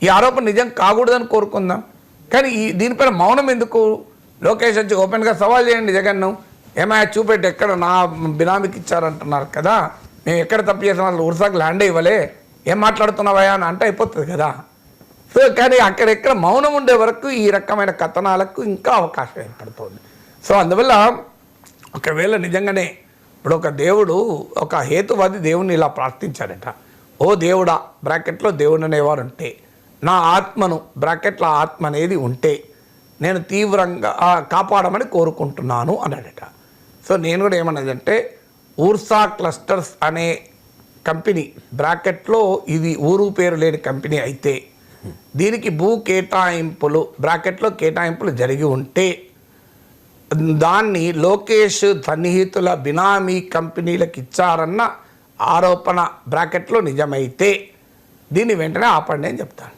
ఈ ఆరోపణ నిజం కాకూడదని కోరుకుందాం. కానీ దీనిపైన మౌనం ఎందుకు? లోకేష్ వచ్చి ఓపెన్గా సవాల్ చేయండి జగన్ను, ఏమైనా చూపెట్టి ఎక్కడ నా బినామీకి ఇచ్చారంటున్నారు కదా, మేము ఎక్కడ తప్పు చేసిన వాళ్ళు ఉరుసాకు ల్యాండ్ ఇవ్వలే, ఏం మాట్లాడుతున్నావా అని అంటే అయిపోతుంది కదా. సో కానీ అక్కడెక్కడ మౌనం ఉండే వరకు ఈ రకమైన కథనాలకు ఇంకా అవకాశం ఏర్పడుతుంది. సో అందువల్ల ఒకవేళ నిజంగానే ఇప్పుడు ఒక దేవుడు, ఒక హేతువాది దేవుణ్ణి ఇలా ప్రార్థించాడట, ఓ దేవుడా బ్రాకెట్లో దేవుడు అనేవారు ఉంటే, నా ఆత్మను బ్రాకెట్లో ఆత్మ అనేది ఉంటే నేను తీవ్రంగా కాపాడమని కోరుకుంటున్నాను అన్నాడట. సో నేను కూడా ఏమన్నదంటే, ఊర్సా క్లస్టర్స్ అనే కంపెనీ బ్రాకెట్లో ఇది ఊరు పేరు లేని కంపెనీ అయితే దీనికి భూ కేటాయింపులు బ్రాకెట్లో కేటాయింపులు జరిగి ఉంటే దాన్ని లోకేష్ సన్నిహితుల బినామీ కంపెనీలకు ఇచ్చారన్న ఆరోపణ బ్రాకెట్లో నిజమైతే దీన్ని వెంటనే ఆపండి అని చెప్తాను.